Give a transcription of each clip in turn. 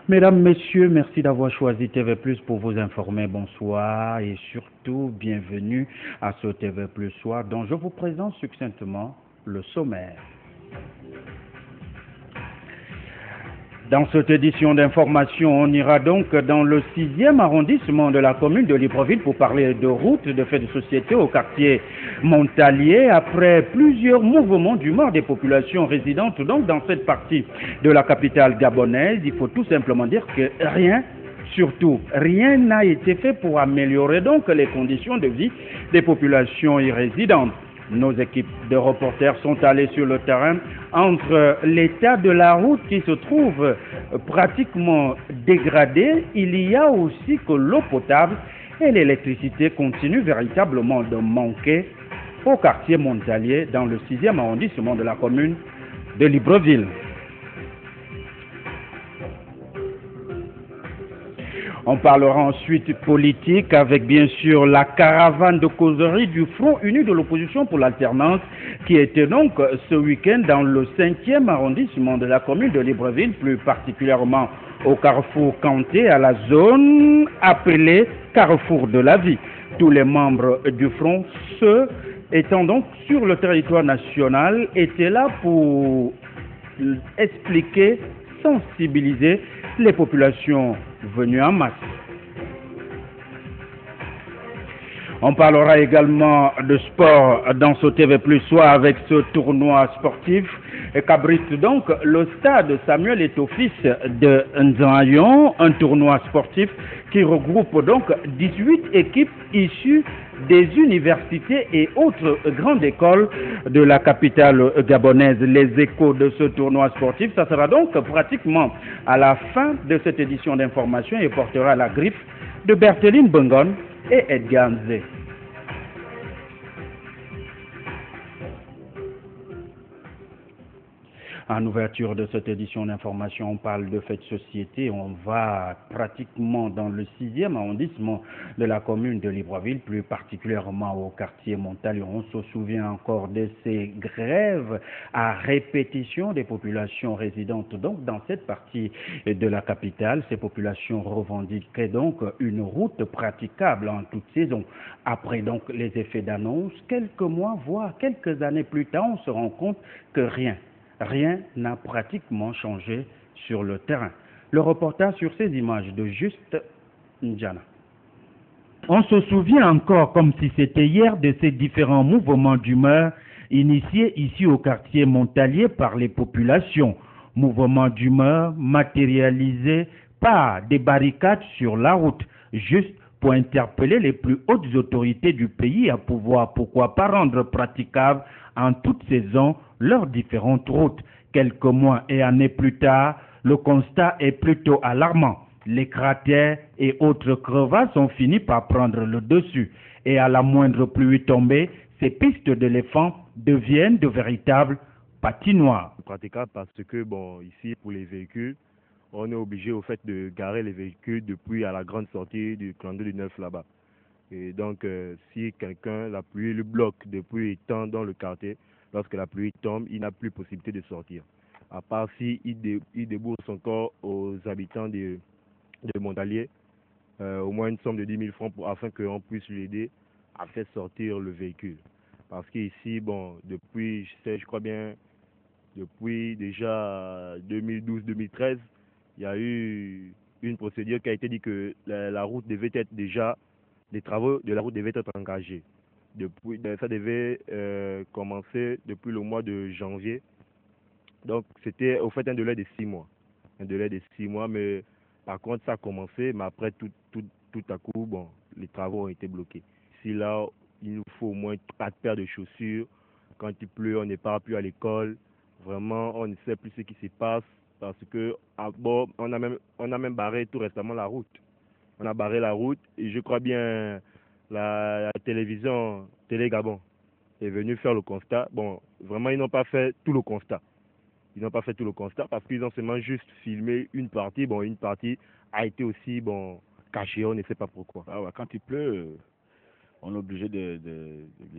Mesdames, Messieurs, merci d'avoir choisi TV Plus pour vous informer. Bonsoir et surtout bienvenue à ce TV Plus Soir dont je vous présente succinctement le sommaire. Dans cette édition d'information, on ira donc dans le 6e arrondissement de la commune de Libreville pour parler de routes, de faits de société au quartier Montalier après plusieurs mouvements d'humeur des populations résidentes donc dans cette partie de la capitale gabonaise. Il faut tout simplement dire que surtout rien n'a été fait pour améliorer donc les conditions de vie des populations y résidentes. Nos équipes de reporters sont allées sur le terrain entre l'état de la route qui se trouve pratiquement dégradé. Il y a aussi que l'eau potable et l'électricité continuent véritablement de manquer au quartier Montalier dans le 6e arrondissement de la commune de Libreville. On parlera ensuite politique avec bien sûr la caravane de causerie du Front uni de l'opposition pour l'alternance qui était donc ce week-end dans le 5e arrondissement de la commune de Libreville, plus particulièrement au carrefour Kanté, à la zone appelée Carrefour de la Vie. Tous les membres du Front, ceux étant donc sur le territoire national, étaient là pour expliquer, sensibiliser les populations venues en masse. On parlera également de sport dans ce TV Plus Soir avec ce tournoi sportif qu'abrite donc le stade Samuel Eto'o-Fils de Nzayon, un tournoi sportif qui regroupe donc 18 équipes issues des universités et autres grandes écoles de la capitale gabonaise. Les échos de ce tournoi sportif, ça sera donc pratiquement à la fin de cette édition d'information et portera la griffe de Bertheline Bengon et Edgar Nzé. En ouverture de cette édition d'information, on parle de faits de société. On va pratiquement dans le 6e arrondissement de la commune de Libreville, plus particulièrement au quartier Montalier. On se souvient encore de ces grèves à répétition des populations résidentes donc dans cette partie de la capitale. Ces populations revendiquaient donc une route praticable en toute saison. Après donc les effets d'annonce, quelques mois, voire quelques années plus tard, on se rend compte que rien n'a pratiquement changé sur le terrain. Le reportage sur ces images de Juste Ndjana. On se souvient encore comme si c'était hier de ces différents mouvements d'humeur initiés ici au quartier Montalier par les populations. Mouvements d'humeur matérialisés par des barricades sur la route, juste pour interpeller les plus hautes autorités du pays à pouvoir, pourquoi pas, rendre praticable en toute saison leurs différentes routes. Quelques mois et années plus tard, le constat est plutôt alarmant. Les cratères et autres crevasses ont fini par prendre le dessus. Et à la moindre pluie tombée, ces pistes d'éléphants deviennent de véritables patinoires. Praticable parce que, bon, ici, pour les véhicules, on est obligé au fait de garer les véhicules depuis à la grande sortie du Clandé du Neuf là-bas. Et donc, si quelqu'un, la pluie le bloque depuis temps dans le quartier, lorsque la pluie tombe, il n'a plus possibilité de sortir. À part si il débourse encore aux habitants de Montalier au moins une somme de 10 000 francs afin qu'on puisse l'aider à faire sortir le véhicule. Parce qu'ici, bon, depuis, je crois bien, depuis déjà 2012-2013, il y a eu une procédure qui a été dit que la route devait être déjà, les travaux de la route devaient être engagés. Ça devait commencer depuis le mois de janvier. Donc c'était au fait un délai de 6 mois. Un délai de 6 mois, mais par contre ça a commencé, mais après tout à coup, bon, les travaux ont été bloqués. Ici là, il nous faut au moins 4 paires de chaussures. Quand il pleut, on n'est pas plus à l'école. Vraiment, on ne sait plus ce qui se passe. parce que bon, on a même barré tout récemment la route. On a barré la route et je crois bien la télévision Télé Gabon est venue faire le constat. Bon, vraiment, ils n'ont pas fait tout le constat. Ils n'ont pas fait tout le constat parce qu'ils ont seulement juste filmé une partie. Bon, une partie a été aussi bon cachée, on ne sait pas pourquoi. Ah ouais, quand il pleut, on est obligé de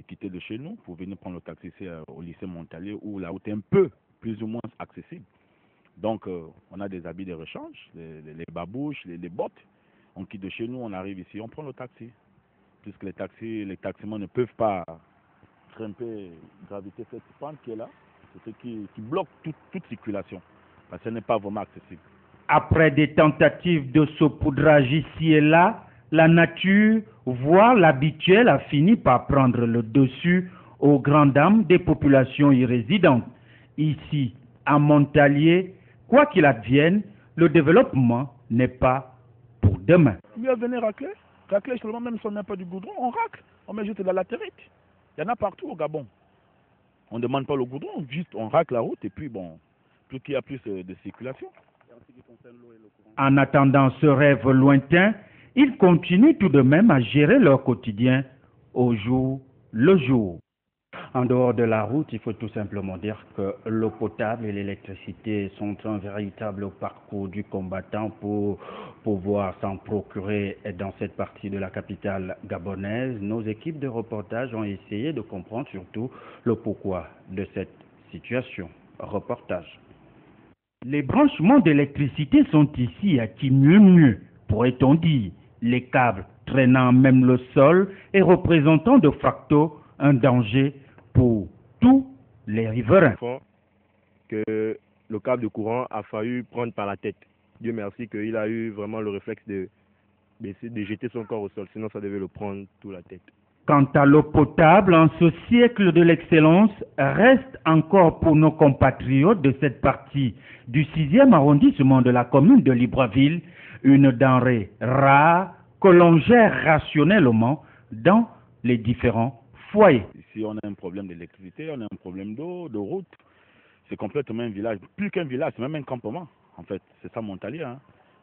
quitter de chez nous pour venir prendre le taxi ici au lycée Montalier où la route est un peu plus ou moins accessible. Donc, on a des habits de rechange, les babouches, les bottes. On quitte de chez nous, on arrive ici, on prend le taxi. Puisque les taximans ne peuvent pas grimper, graviter cette pente qui est là. C'est ce qui bloque toute circulation. Parce que ce n'est pas vraiment accessible. Après des tentatives de saupoudrage ici et là, la nature, voire l'habituel, a fini par prendre le dessus aux grandes dames des populations y résidentes. Ici, à Montalier, quoi qu'il advienne, le développement n'est pas pour demain. Mieux venir racler. Racler seulement, même si on n'a pas du goudron, on racle. On met juste de la latérite. Il y en a partout au Gabon. On ne demande pas le goudron, juste on racle la route et puis bon, plus qu'il y a plus de circulation. En attendant ce rêve lointain, ils continuent tout de même à gérer leur quotidien au jour le jour. En dehors de la route, il faut tout simplement dire que l'eau potable et l'électricité sont un véritable parcours du combattant pour pouvoir s'en procurer dans cette partie de la capitale gabonaise. Nos équipes de reportage ont essayé de comprendre surtout le pourquoi de cette situation. Reportage. Les branchements d'électricité sont ici à qui mieux, pourrait-on dire. Les câbles traînant même le sol et représentant de facto un danger pour tous les riverains. Que le câble de courant a failli prendre par la tête. Dieu merci qu'il a eu vraiment le réflexe de jeter son corps au sol, sinon ça devait le prendre toute la tête. Quant à l'eau potable, en ce siècle de l'excellence, reste encore pour nos compatriotes de cette partie du 6e arrondissement de la commune de Libreville une denrée rare que l'on gère rationnellement dans les différents foyers. Ici, on a un problème d'électricité, on a un problème d'eau, de route. C'est complètement un village, plus qu'un village, c'est même un campement. En fait, c'est ça Montalier. Hein.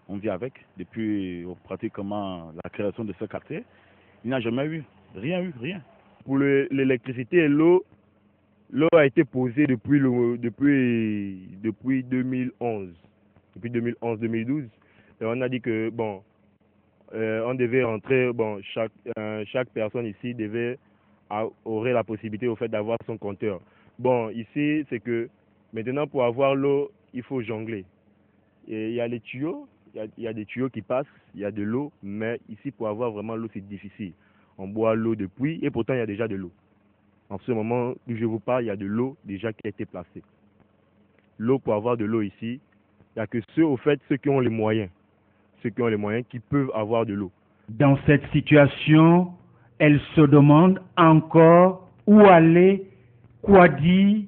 On vit avec depuis pratiquement la création de ce quartier. Il n'a jamais eu, rien. Pour l'électricité et l'eau a été posée depuis 2011. Depuis 2011-2012. Et on a dit que, bon, on devait rentrer, bon, chaque personne ici aurait la possibilité au fait d'avoir son compteur. Bon, ici, c'est que maintenant, pour avoir l'eau, il faut jongler. Et il y a les tuyaux, il y a des tuyaux qui passent, il y a de l'eau, mais ici, pour avoir vraiment l'eau, c'est difficile. On boit l'eau de puits et pourtant, il y a déjà de l'eau. En ce moment où je vous parle, il y a de l'eau déjà qui a été placée. L'eau, pour avoir de l'eau ici, il n'y a que ceux qui ont les moyens. Ceux qui ont les moyens qui peuvent avoir de l'eau. Dans cette situation, elle se demande encore où aller, quoi dire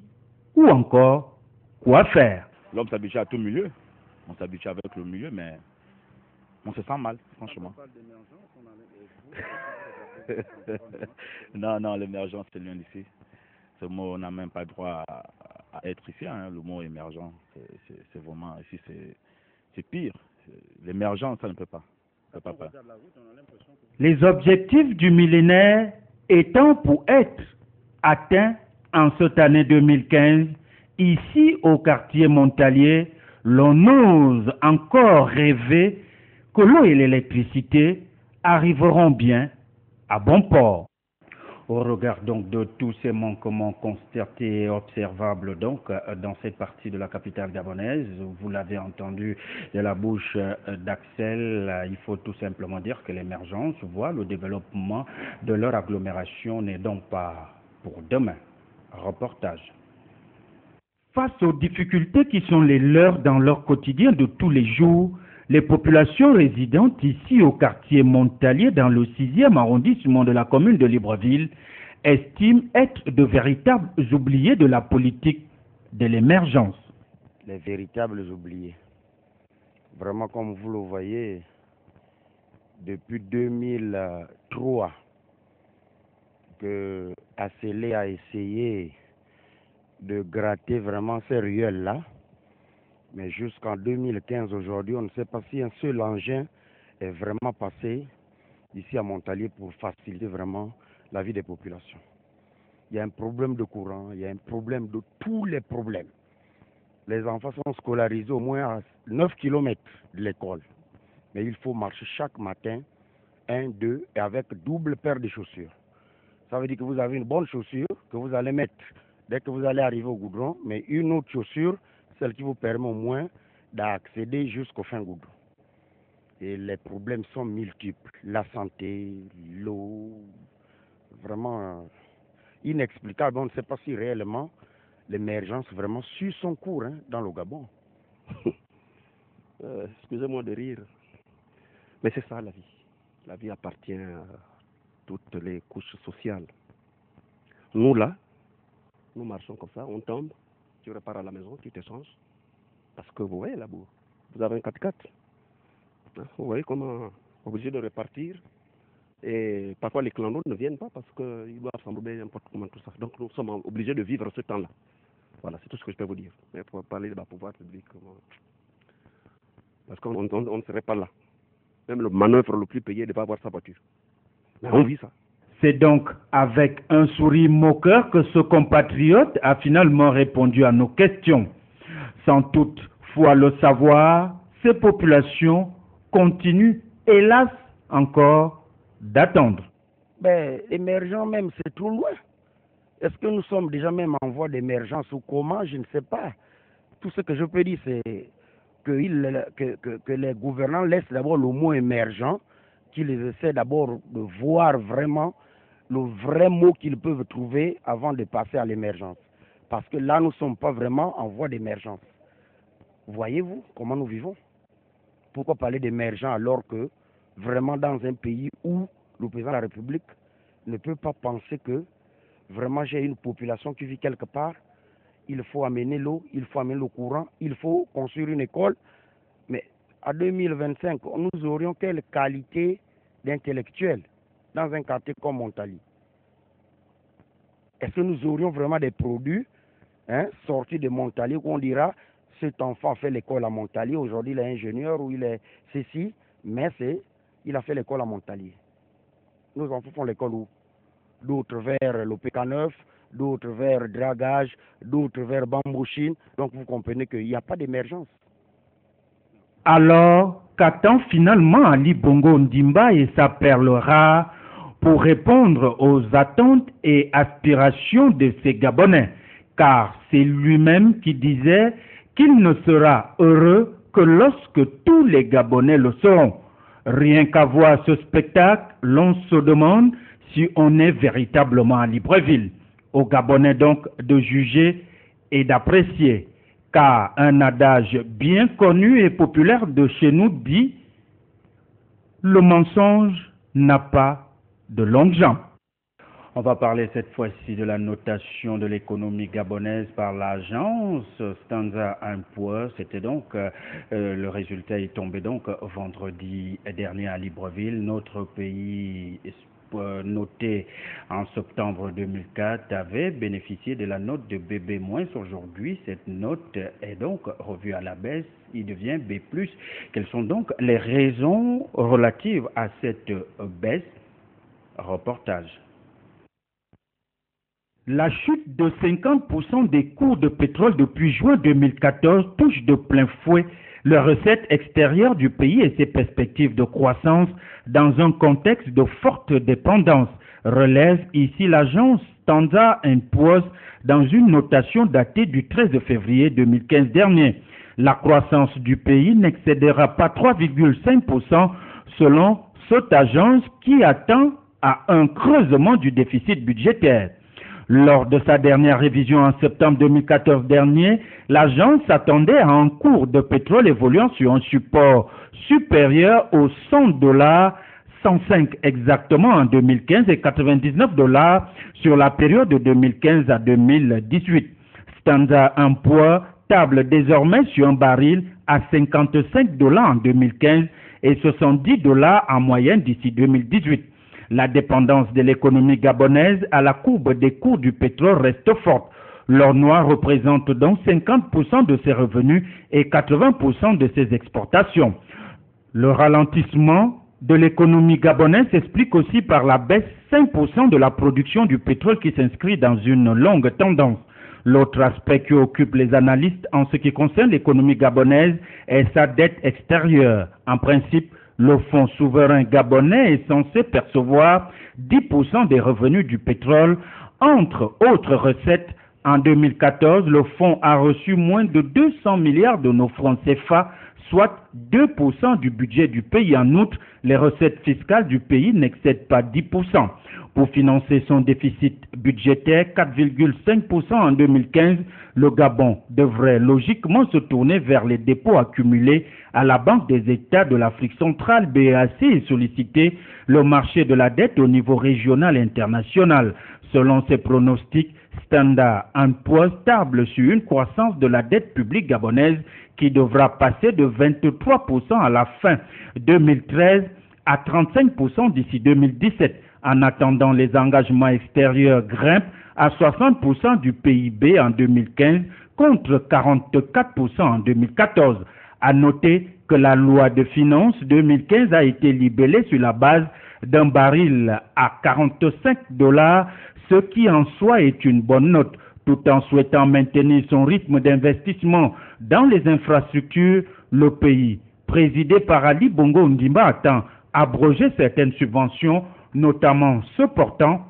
ou encore quoi faire. L'homme s'habitue à tout milieu. On s'habitue avec le milieu, mais on se sent mal, franchement. Non, l'émergence, c'est loin d'ici. Ce mot, on n'a même pas le droit à être ici. Hein. Le mot émergent, c'est vraiment, ici, c'est pire. L'émergence, ça ne peut pas. Les objectifs du millénaire étant pour être atteints en cette année 2015, ici au quartier Montalier, l'on ose encore rêver que l'eau et l'électricité arriveront bien à bon port. Au regard donc de tous ces manquements constatés et observables donc dans cette partie de la capitale gabonaise, vous l'avez entendu de la bouche d'Axel, il faut tout simplement dire que l'émergence, voire le développement de leur agglomération n'est donc pas pour demain. Reportage. Face aux difficultés qui sont les leurs dans leur quotidien de tous les jours, les populations résidentes ici au quartier Montalier dans le 6e arrondissement de la commune de Libreville estiment être de véritables oubliés de la politique de l'émergence. Les véritables oubliés. Vraiment, comme vous le voyez, depuis 2003 que Acélé a essayé de gratter vraiment ces ruelles-là. Mais jusqu'en 2015, aujourd'hui, on ne sait pas si un seul engin est vraiment passé ici à Montalier pour faciliter vraiment la vie des populations. Il y a un problème de courant, il y a un problème de tous les problèmes. Les enfants sont scolarisés au moins à 9 km de l'école. Mais il faut marcher chaque matin, 1, 2, et avec double paire de chaussures. Ça veut dire que vous avez une bonne chaussure que vous allez mettre dès que vous allez arriver au goudron, mais une autre chaussure, celle qui vous permet au moins d'accéder jusqu'au fin goudron. Et les problèmes sont multiples. La santé, l'eau, vraiment inexplicable. On ne sait pas si réellement l'émergence vraiment suit son cours dans le Gabon. Excusez-moi de rire, mais c'est ça la vie. La vie appartient à toutes les couches sociales. Nous là, nous marchons comme ça, on tombe, tu repars à la maison, tu t'échanges. Parce que vous voyez là, vous avez un 4x4. Vous voyez comment obligé de repartir. Et parfois les clandos ne viennent pas parce qu'ils doivent s'embrouiller n'importe comment tout ça. Donc nous sommes obligés de vivre ce temps-là. Voilà, c'est tout ce que je peux vous dire. Mais pour parler de la pouvoir public, parce qu'on ne serait pas là. Même le manœuvre le plus payé de ne pas avoir sa voiture. Mais on vit ça. C'est donc avec un sourire moqueur que ce compatriote a finalement répondu à nos questions. Sans toutefois le savoir, ces populations continuent, hélas, encore d'attendre. Ben, émergent même, c'est trop loin. Est-ce que nous sommes déjà même en voie d'émergence ou comment? Je ne sais pas. Tout ce que je peux dire, c'est que les gouvernants laissent d'abord le mot émergent, qu'ils essaient d'abord de voir vraiment le vrai mot qu'ils peuvent trouver avant de passer à l'émergence. Parce que là, nous ne sommes pas vraiment en voie d'émergence. Voyez-vous comment nous vivons? Pourquoi parler d'émergent alors que vraiment dans un pays où le président de la République ne peut pas penser que vraiment j'ai une population qui vit quelque part, il faut amener l'eau, il faut amener le courant, il faut construire une école. Mais à 2025, nous aurions quelle qualité d'intellectuel dans un quartier comme Montalier? Est-ce que nous aurions vraiment des produits sortis de Montalier où on dira cet enfant fait l'école à Montalier, aujourd'hui il est ingénieur ou il est ceci, mais il a fait l'école à Montalier. Nos enfants font l'école où? D'autres vers le PK9, d'autres vers dragage, d'autres vers bambouchine. Donc vous comprenez qu'il n'y a pas d'émergence. Alors, qu'attend finalement Ali Bongo Ondimba et sa perle rare pour répondre aux attentes et aspirations de ces Gabonais? Car c'est lui-même qui disait qu'il ne sera heureux que lorsque tous les Gabonais le seront. Rien qu'à voir ce spectacle, l'on se demande si on est véritablement à Libreville. Aux Gabonais donc de juger et d'apprécier, car un adage bien connu et populaire de chez nous dit « Le mensonge n'a pas de longues jambes ». On va parler cette fois-ci de la notation de l'économie gabonaise par l'agence Standard & Poor's. C'était donc, le résultat est tombé donc vendredi dernier à Libreville. Notre pays noté en septembre 2004 avait bénéficié de la note de BB-. Aujourd'hui, cette note est donc revue à la baisse. Il devient B+. Quelles sont donc les raisons relatives à cette baisse? Reportage. La chute de 50% des cours de pétrole depuis juin 2014 touche de plein fouet les recettes extérieures du pays et ses perspectives de croissance dans un contexte de forte dépendance, relève ici l'agence Standard & Poor's dans une notation datée du 13 février 2015 dernier. La croissance du pays n'excédera pas 3,5% selon cette agence qui attend à un creusement du déficit budgétaire. Lors de sa dernière révision en septembre 2014 dernier, l'agence s'attendait à un cours de pétrole évoluant sur un support supérieur aux $100, 105 exactement en 2015 et $99 sur la période de 2015 à 2018. Standard & Poor's table désormais sur un baril à $55 en 2015 et $70 en moyenne d'ici 2018. La dépendance de l'économie gabonaise à la courbe des cours du pétrole reste forte. L'or noir représente donc 50% de ses revenus et 80% de ses exportations. Le ralentissement de l'économie gabonaise s'explique aussi par la baisse 5% de la production du pétrole qui s'inscrit dans une longue tendance. L'autre aspect qui occupe les analystes en ce qui concerne l'économie gabonaise est sa dette extérieure. En principe, le fonds souverain gabonais est censé percevoir 10% des revenus du pétrole. Entre autres recettes, en 2014, le fonds a reçu moins de 200 milliards de nos francs CFA, soit 2% du budget du pays. En outre, les recettes fiscales du pays n'excèdent pas 10%. Pour financer son déficit budgétaire, 4,5% en 2015, le Gabon devrait logiquement se tourner vers les dépôts accumulés à la Banque des États de l'Afrique centrale, BEAC, et solliciter le marché de la dette au niveau régional et international. Selon ses pronostics, Standard a un poids stable sur une croissance de la dette publique gabonaise qui devra passer de 23% à la fin 2013 à 35% d'ici 2017. En attendant, les engagements extérieurs grimpent à 60% du PIB en 2015 contre 44% en 2014. À noter que la loi de finances 2015 a été libellée sur la base d'un baril à $45, ce qui en soi est une bonne note. Tout en souhaitant maintenir son rythme d'investissement dans les infrastructures, le pays, présidé par Ali Bongo Ondimba, attend abroger certaines subventions, notamment ceux portant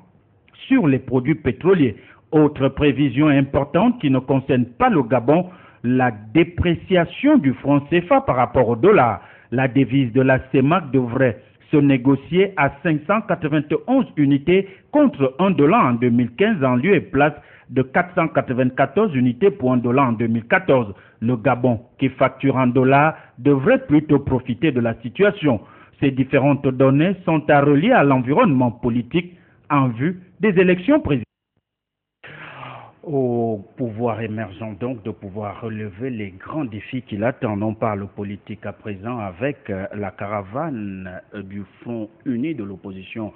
sur les produits pétroliers. Autre prévision importante qui ne concerne pas le Gabon, la dépréciation du franc CFA par rapport au dollar. La devise de la CEMAC devrait se négocier à 591 unités contre $1 en 2015 en lieu et place de 494 unités pour $1 en 2014. Le Gabon, qui facture en dollars, devrait plutôt profiter de la situation. Ces différentes données sont à relier à l'environnement politique en vue des élections présidentielles. Au pouvoir émergent donc de pouvoir relever les grands défis qui l'attendent. On parle politique à présent avec la caravane du Front uni de l'opposition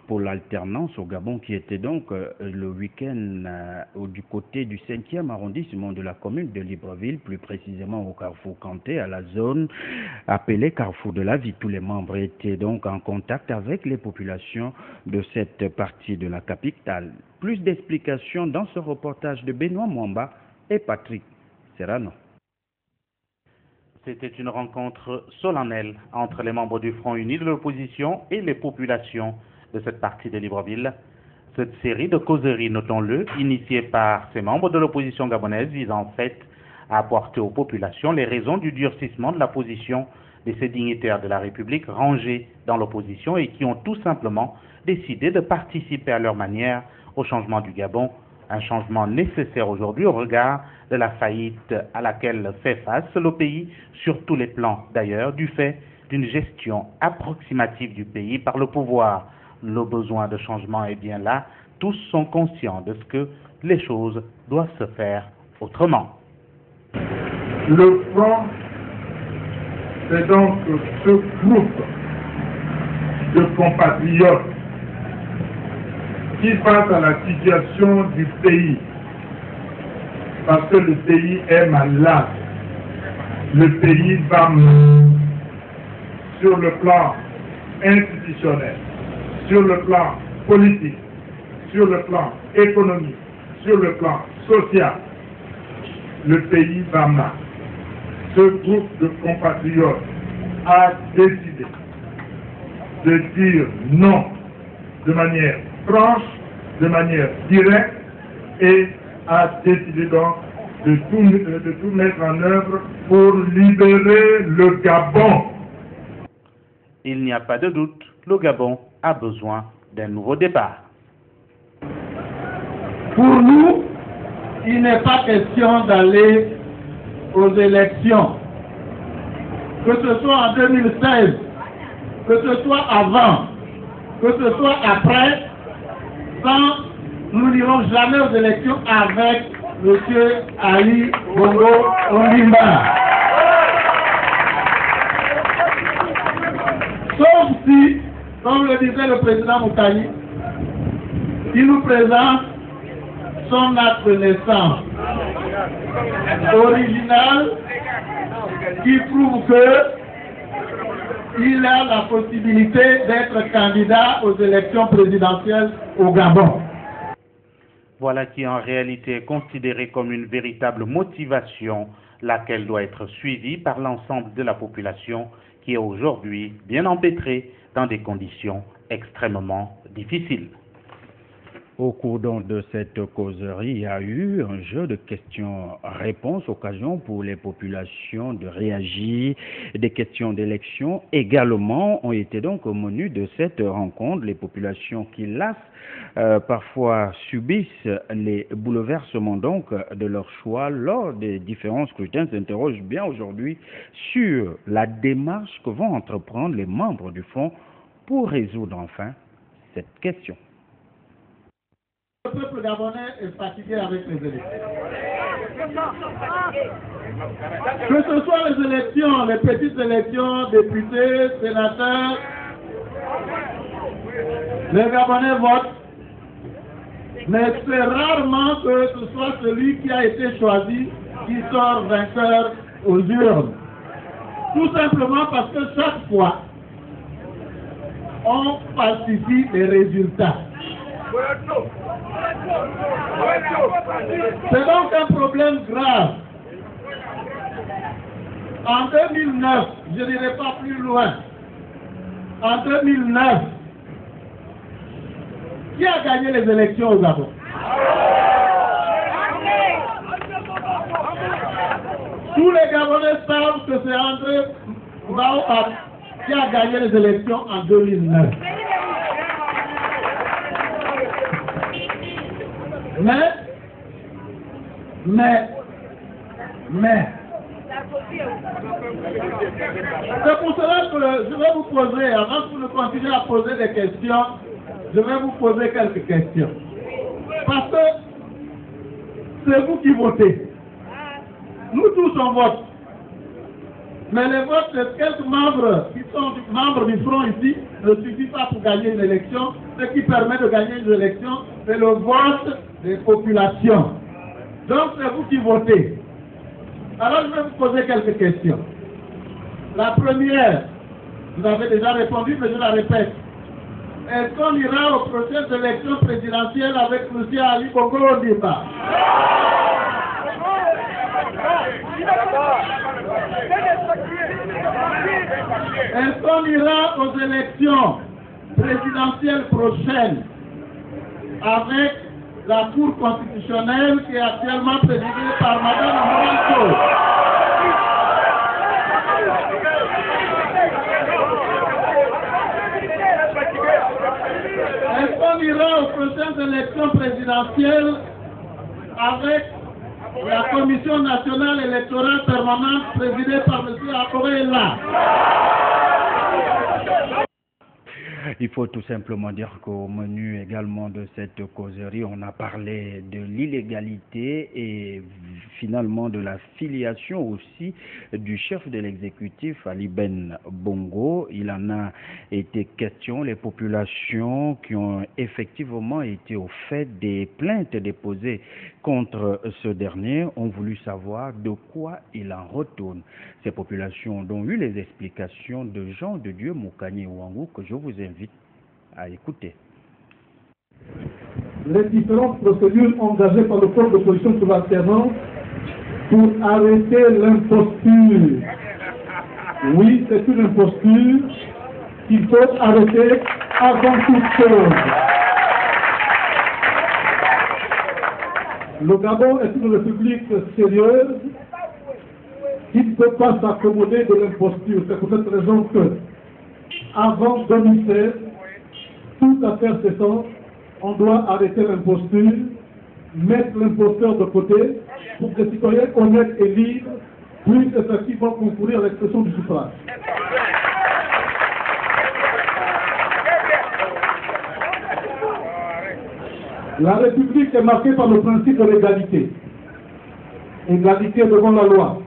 pour l'alternance au Gabon qui était donc le week-end du côté du 5e arrondissement de la commune de Libreville, plus précisément au Carrefour Kanté, à la zone appelée Carrefour de la Vie. Tous les membres étaient donc en contact avec les populations de cette partie de la capitale. Plus d'explications dans ce reportage de Benoît Mwamba et Patrick Serrano. C'était une rencontre solennelle entre les membres du Front uni de l'opposition et les populations de cette partie de Libreville. Cette série de causeries, notons-le, initiée par ces membres de l'opposition gabonaise, vise en fait à apporter aux populations les raisons du durcissement de la position de ces dignitaires de la République rangés dans l'opposition et qui ont tout simplement décidé de participer à leur manière au changement du Gabon, un changement nécessaire aujourd'hui au regard de la faillite à laquelle fait face le pays sur tous les plans d'ailleurs, du fait d'une gestion approximative du pays par le pouvoir. Le besoin de changement est bien là, tous sont conscients de ce que les choses doivent se faire autrement. Le Front, c'est donc ce groupe de compatriotes qui face à la situation du pays, parce que le pays est malade, le pays va mal sur le plan institutionnel, sur le plan politique, sur le plan économique, sur le plan social, le pays va mal. Ce groupe de compatriotes a décidé de dire non de manière franche, de manière directe, et a décidé donc de tout mettre en œuvre pour libérer le Gabon. Il n'y a pas de doute, le Gabon a besoin d'un nouveau départ. Pour nous, il n'est pas question d'aller aux élections. Que ce soit en 2016, que ce soit avant, que ce soit après, nous n'irons jamais aux élections avec M. Ali Bongo Ondimba. Sauf si, comme le disait le président Moutali, il nous présente son acte de naissance original qui prouve qu'il a la possibilité d'être candidat aux élections présidentielles au Gabon. Voilà qui en réalité est considéré comme une véritable motivation, laquelle doit être suivie par l'ensemble de la population qui est aujourd'hui bien empêtrée dans des conditions extrêmement difficiles. Au cours donc de cette causerie, il y a eu un jeu de questions-réponses, occasion pour les populations de réagir. Des questions d'élection également ont été donc au menu de cette rencontre. Les populations qui parfois subissent les bouleversements donc de leur choix lors des différents scrutins s'interrogent bien aujourd'hui sur la démarche que vont entreprendre les membres du Front pour résoudre enfin cette question. Le peuple gabonais est fatigué avec les élections. Que ce soit les élections, les petites élections, députés, sénateurs, les Gabonais votent, mais c'est rarement que ce soit celui qui a été choisi qui sort vainqueur aux urnes. Tout simplement parce que chaque fois, on falsifie les résultats. C'est donc un problème grave. En 2009, je n'irai pas plus loin, en 2009, qui a gagné les élections au Gabon? Tous les Gabonais savent que c'est André Baobab qui a gagné les élections en 2009. Mais, c'est pour cela que je vais vous poser, avant que vous ne continuez à poser des questions, je vais vous poser quelques questions. Parce que c'est vous qui votez. Nous tous on vote. Mais les votes de quelques membres qui sont membres du Front ici ne suffit pas pour gagner une élection. Ce qui permet de gagner une élection, c'est le vote des populations. Donc c'est vous qui votez. Alors je vais vous poser quelques questions. La première, vous avez déjà répondu, mais je la répète. Est-ce qu'on ira aux prochaines élections présidentielles avec M. Ali Bongo Ondimba? Est-ce qu'on ira aux élections présidentielles prochaines avec la Cour constitutionnelle qui est actuellement présidée par Mme Moranto? Est-ce qu'on ira aux prochaines élections présidentielles avec la Commission nationale électorale permanente présidée par M. Akoreela? Il faut tout simplement dire qu'au menu également de cette causerie, on a parlé de l'illégalité et finalement de la filiation aussi du chef de l'exécutif, Ali Ben Bongo. Il en a été question, les populations qui ont effectivement été au fait des plaintes déposées contre ce dernier ont voulu savoir de quoi il en retourne. Ces populations ont eu les explications de Jean de Dieu Moukanye Ouangou que je vous invite à écouter. Les différentes procédures engagées par le Corps d'opposition sur l'alternance pour arrêter l'imposture. Oui, c'est une imposture qu'il faut arrêter avant toute chose. Le Gabon est une république sérieuse qui ne peut pas s'accommoder de l'imposture. C'est pour cette raison que, avant 2016, toute affaire cessante, on doit arrêter l'imposture, mettre l'imposteur de côté pour que les citoyens honnêtes et libres puissent effectivement concourir à l'expression du suffrage. La République est marquée par le principe de l'égalité. Égalité devant la loi,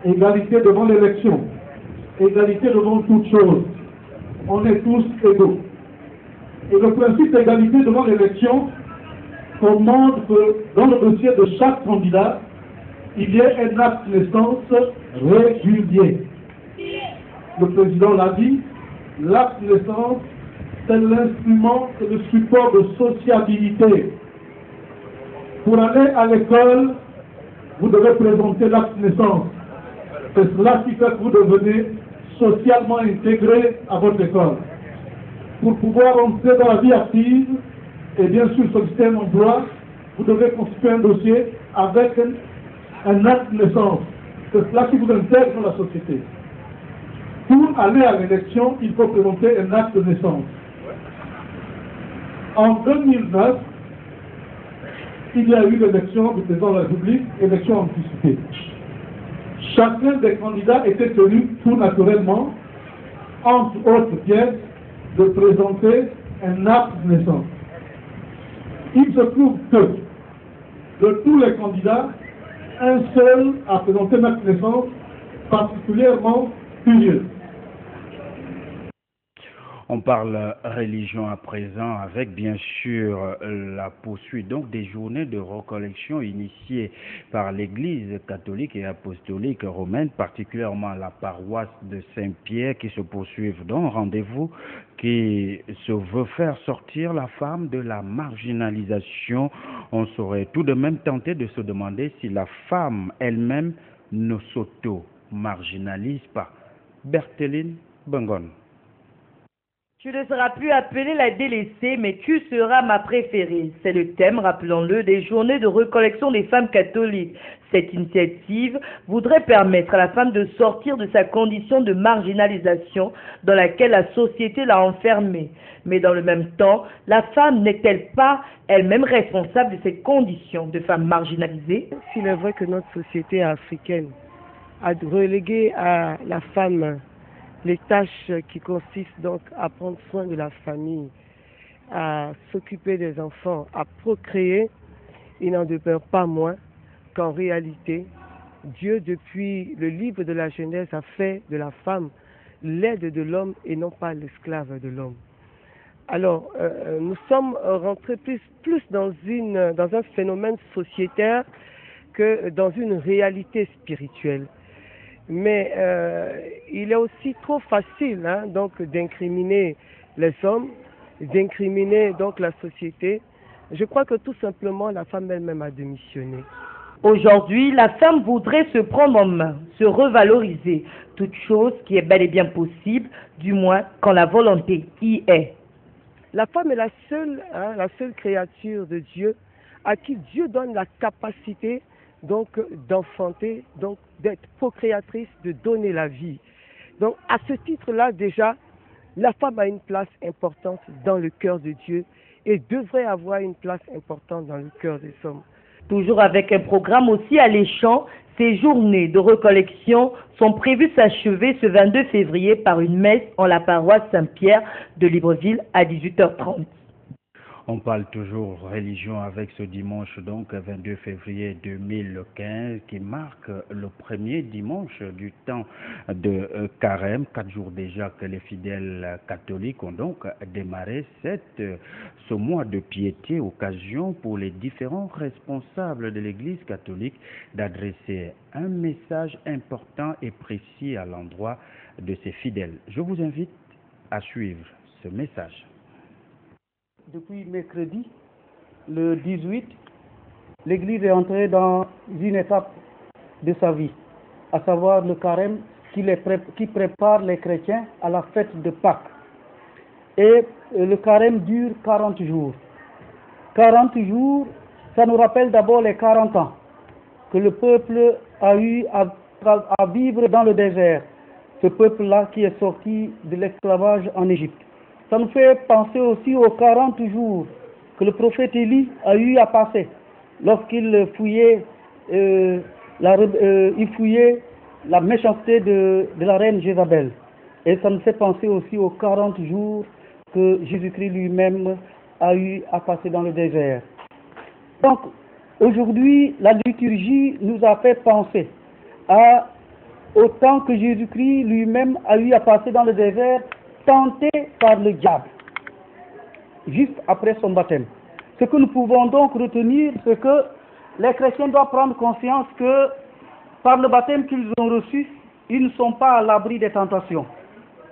égalité devant l'élection, égalité devant toute chose. On est tous égaux. Et le principe d'égalité devant l'élection commande que dans le dossier de chaque candidat, il y ait un acte de naissance régulier. Le président l'a dit, l'acte de naissance, c'est l'instrument, c'est le support de sociabilité. Pour aller à l'école, vous devez présenter l'acte de naissance. C'est cela qui fait que vous devenez socialement intégré à votre école. Pour pouvoir entrer dans la vie active et bien sûr solliciter un emploi, vous devez constituer un dossier avec un acte de naissance. C'est cela qui vous intègre dans la société. Pour aller à l'élection, il faut présenter un acte de naissance. En 2009, il y a eu l'élection du président de la République, élection anticipée. Chacun des candidats était tenu tout naturellement, entre autres pièces, de présenter un acte de naissance. Il se trouve que, de tous les candidats, un seul a présenté un acte de naissance particulièrement curieux. On parle religion à présent avec bien sûr la poursuite donc des journées de recollection initiées par l'Église catholique et apostolique romaine, particulièrement la paroisse de Saint-Pierre qui se poursuivent donc rendez-vous qui se veut faire sortir la femme de la marginalisation. On serait tout de même tenté de se demander si la femme elle-même ne s'auto-marginalise pas. Bertheline Bengon. Tu ne seras plus appelée la délaissée, mais tu seras ma préférée. C'est le thème, rappelons-le, des journées de recollection des femmes catholiques. Cette initiative voudrait permettre à la femme de sortir de sa condition de marginalisation dans laquelle la société l'a enfermée. Mais dans le même temps, la femme n'est-elle pas elle-même responsable de ces conditions de femme marginalisée? S'il est vrai que notre société africaine a relégué à la femme les tâches qui consistent donc à prendre soin de la famille, à s'occuper des enfants, à procréer, il n'en demeure pas moins qu'en réalité, Dieu, depuis le livre de la Genèse, a fait de la femme l'aide de l'homme et non pas l'esclave de l'homme. Alors, nous sommes rentrés plus dans un phénomène sociétaire que dans une réalité spirituelle. Mais il est aussi trop facile donc d'incriminer les hommes, d'incriminer donc la société. Je crois que tout simplement la femme elle-même a démissionné. Aujourd'hui, la femme voudrait se prendre en main, se revaloriser, toute chose qui est bel et bien possible, du moins quand la volonté y est. La femme est la seule créature de Dieu à qui Dieu donne la capacité donc d'enfanter, donc d'être procréatrice, de donner la vie. Donc à ce titre-là déjà, la femme a une place importante dans le cœur de Dieu et devrait avoir une place importante dans le cœur des hommes. Toujours avec un programme aussi alléchant, ces journées de recollection sont prévues s'achever ce 22 février par une messe en la paroisse Saint-Pierre de Libreville à 18h30. On parle toujours religion avec ce dimanche, donc 22 février 2015, qui marque le premier dimanche du temps de Carême. 4 jours déjà que les fidèles catholiques ont donc démarré ce mois de piété, occasion pour les différents responsables de l'Église catholique d'adresser un message important et précis à l'endroit de ces fidèles. Je vous invite à suivre ce message. Depuis mercredi, le 18, l'Église est entrée dans une étape de sa vie, à savoir le carême qui prépare les chrétiens à la fête de Pâques. Et le carême dure 40 jours. 40 jours, ça nous rappelle d'abord les 40 ans que le peuple a eu à vivre dans le désert. Ce peuple-là qui est sorti de l'esclavage en Égypte. Ça nous fait penser aussi aux 40 jours que le prophète Élie a eu à passer lorsqu'il fouillait, la méchanceté de la reine Jézabel. Et ça nous fait penser aussi aux 40 jours que Jésus-Christ lui-même a eu à passer dans le désert. Donc, aujourd'hui, la liturgie nous a fait penser au temps que Jésus-Christ lui-même a eu à passer dans le désert, tenté par le diable, juste après son baptême. Ce que nous pouvons donc retenir, c'est que les chrétiens doivent prendre conscience que par le baptême qu'ils ont reçu, ils ne sont pas à l'abri des tentations.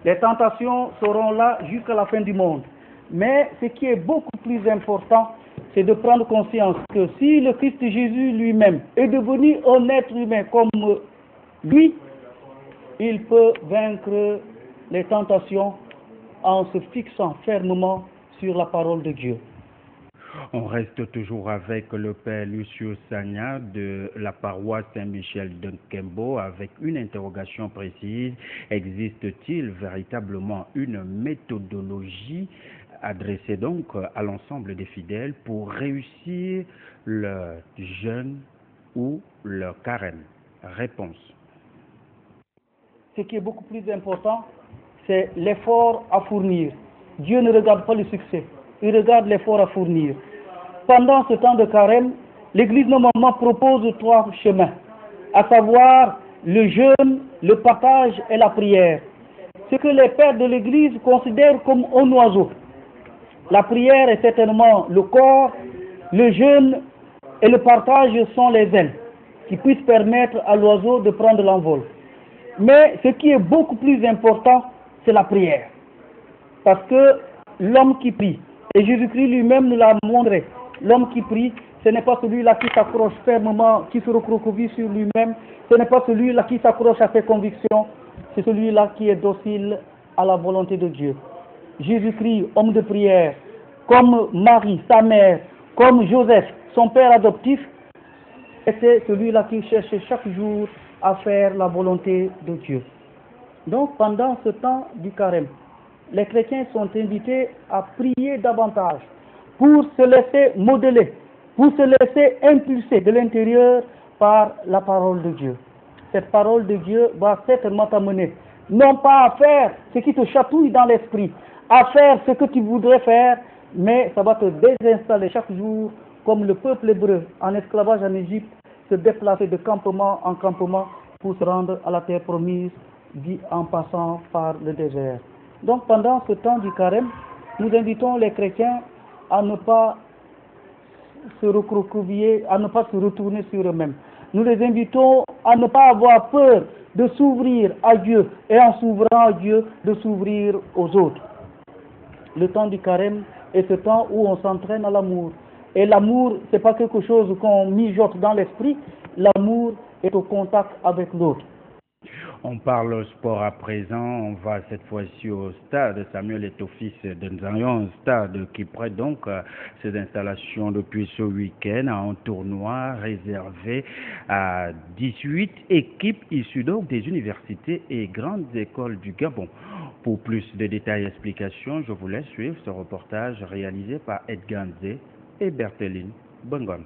Les tentations seront là jusqu'à la fin du monde. Mais ce qui est beaucoup plus important, c'est de prendre conscience que si le Christ Jésus lui-même est devenu un être humain comme lui, il peut vaincre les tentations en se fixant fermement sur la parole de Dieu. On reste toujours avec le père Lucio Sagna de la paroisse Saint-Michel de Nkembo avec une interrogation précise. Existe-t-il véritablement une méthodologie adressée donc à l'ensemble des fidèles pour réussir le jeûne ou le carême? Réponse. Ce qui est beaucoup plus important, c'est l'effort à fournir. Dieu ne regarde pas le succès, il regarde l'effort à fournir. Pendant ce temps de carême, l'Église normalement propose 3 chemins, à savoir le jeûne, le partage et la prière. Ce que les pères de l'Église considèrent comme un oiseau. La prière est certainement le corps, le jeûne et le partage sont les ailes qui puissent permettre à l'oiseau de prendre l'envol. Mais ce qui est beaucoup plus important, c'est la prière. Parce que l'homme qui prie, et Jésus-Christ lui-même nous l'a montré, l'homme qui prie, ce n'est pas celui-là qui s'accroche fermement, qui se recroqueville sur lui-même, ce n'est pas celui-là qui s'accroche à ses convictions, c'est celui-là qui est docile à la volonté de Dieu. Jésus-Christ, homme de prière, comme Marie, sa mère, comme Joseph, son père adoptif, était celui-là qui cherchait chaque jour à faire la volonté de Dieu. Donc pendant ce temps du carême, les chrétiens sont invités à prier davantage pour se laisser modeler, pour se laisser impulser de l'intérieur par la parole de Dieu. Cette parole de Dieu va certainement t'amener, non pas à faire ce qui te chatouille dans l'esprit, à faire ce que tu voudrais faire, mais ça va te désinstaller chaque jour, comme le peuple hébreu en esclavage en Égypte se déplaçait de campement en campement pour se rendre à la terre promise en passant par le désert. Donc pendant ce temps du carême, nous invitons les chrétiens à ne pas se recroqueviller, à ne pas se retourner sur eux-mêmes. Nous les invitons à ne pas avoir peur de s'ouvrir à Dieu et en s'ouvrant à Dieu, de s'ouvrir aux autres. Le temps du carême est ce temps où on s'entraîne à l'amour. Et l'amour, ce n'est pas quelque chose qu'on mijote dans l'esprit, l'amour est au contact avec l'autre. On parle sport à présent, on va cette fois-ci au stade Samuel Eto'o-Fils de Nzanyon, un stade qui prête donc ses installations depuis ce week-end à un tournoi réservé à 18 équipes issues donc des universités et grandes écoles du Gabon. Pour plus de détails et explications, je vous laisse suivre ce reportage réalisé par Edgar Nzé et Bertheline Bongon.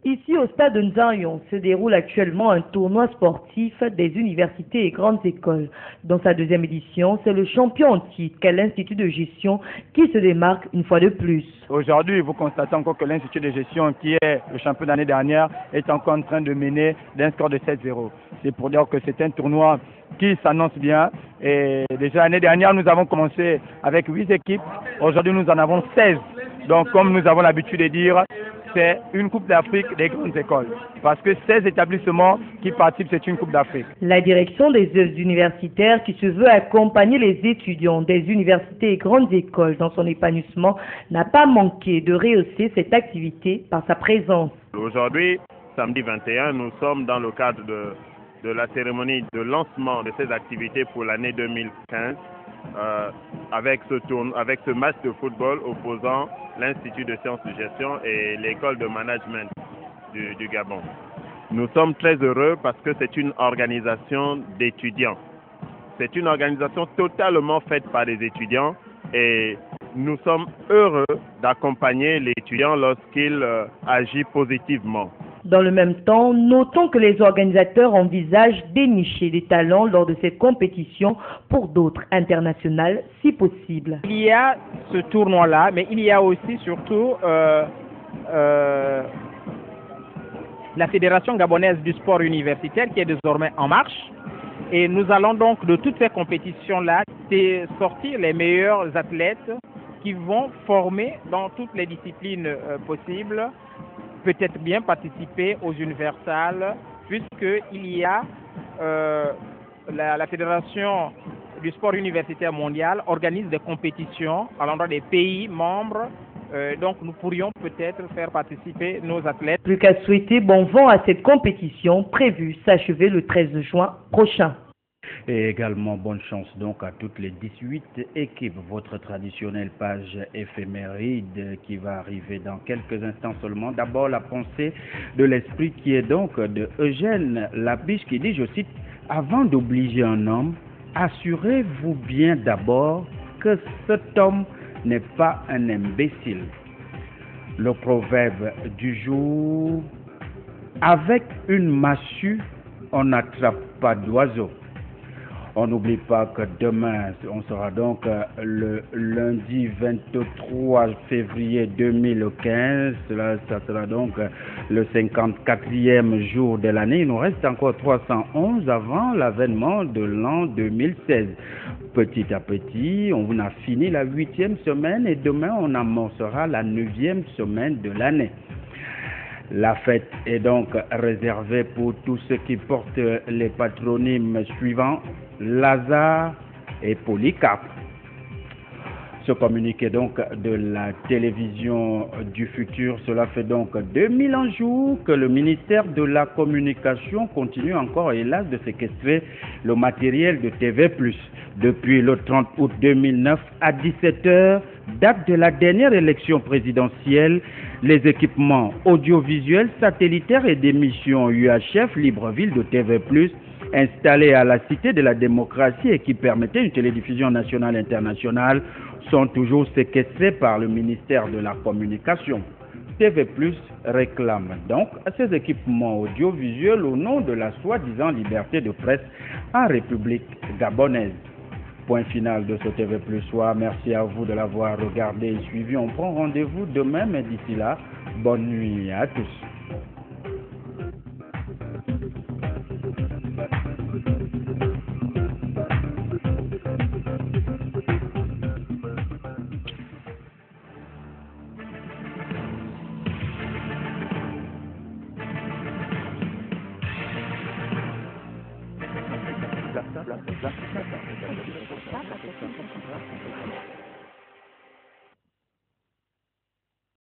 Ici au stade de Nzanyon se déroule actuellement un tournoi sportif des universités et grandes écoles. Dans sa 2e édition, c'est le champion en titre qu'est l'Institut de gestion qui se démarque une fois de plus. Aujourd'hui, vous constatez encore que l'Institut de gestion, qui est le champion d'année dernière, est encore en train de mener d'un score de 7-0. C'est pour dire que c'est un tournoi qui s'annonce bien. Et déjà l'année dernière, nous avons commencé avec 8 équipes. Aujourd'hui, nous en avons 16. Donc, comme nous avons l'habitude de dire, c'est une Coupe d'Afrique des grandes écoles. Parce que 16 établissements qui participent, c'est une Coupe d'Afrique. La direction des œuvres universitaires qui se veut accompagner les étudiants des universités et grandes écoles dans son épanouissement n'a pas manqué de rehausser cette activité par sa présence. Aujourd'hui, samedi 21, nous sommes dans le cadre de la cérémonie de lancement de ces activités pour l'année 2015 avec ce match de football opposant l'Institut de sciences de gestion et l'école de management du Gabon. Nous sommes très heureux parce que c'est une organisation d'étudiants. C'est une organisation totalement faite par des étudiants et nous sommes heureux d'accompagner l'étudiant lorsqu'il agit positivement. Dans le même temps, notons que les organisateurs envisagent d'énicher des talents lors de cette compétition pour d'autres internationales, si possible. Il y a ce tournoi-là, mais il y a aussi surtout la Fédération gabonaise du sport universitaire qui est désormais en marche. Et nous allons donc de toutes ces compétitions-là sortir les meilleurs athlètes qui vont former dans toutes les disciplines possibles, peut-être bien participer aux universales, puisqu'il y a la Fédération du sport universitaire mondial organise des compétitions à l'endroit des pays membres. Donc nous pourrions peut-être faire participer nos athlètes. Plus qu'à souhaiter bon vent à cette compétition prévue s'achever le 13 juin prochain. Et également bonne chance donc à toutes les 18 équipes. Votre traditionnelle page éphéméride qui va arriver dans quelques instants seulement. D'abord la pensée de l'esprit qui est donc de Eugène Labiche qui dit, je cite, « Avant d'obliger un homme, assurez-vous bien d'abord que cet homme n'est pas un imbécile. » Le proverbe du jour, avec une massue, on n'attrape pas d'oiseau. On n'oublie pas que demain, on sera donc le lundi 23 février 2015. Ça sera donc le 54e jour de l'année. Il nous reste encore 311 avant l'avènement de l'an 2016. Petit à petit, on a fini la 8e semaine et demain, on amorcera la 9e semaine de l'année. La fête est donc réservée pour tous ceux qui portent les patronymes suivants, Lazare et Polycarpe. Ce communiqué donc de la télévision du futur, cela fait donc 2000 jours que le ministère de la Communication continue encore, hélas, de séquestrer le matériel de TV+. Depuis le 30 août 2009 à 17h, date de la dernière élection présidentielle, les équipements audiovisuels, satellitaires et d'émissions UHF Libreville de TV+, installés à la Cité de la démocratie et qui permettaient une télédiffusion nationale et internationale, sont toujours séquestrés par le ministère de la Communication. TV+ réclame donc à ces équipements audiovisuels au nom de la soi-disant liberté de presse en République gabonaise. Point final de ce TV+ soir. Merci à vous de l'avoir regardé et suivi. On prend rendez-vous demain, mais d'ici là, bonne nuit à tous.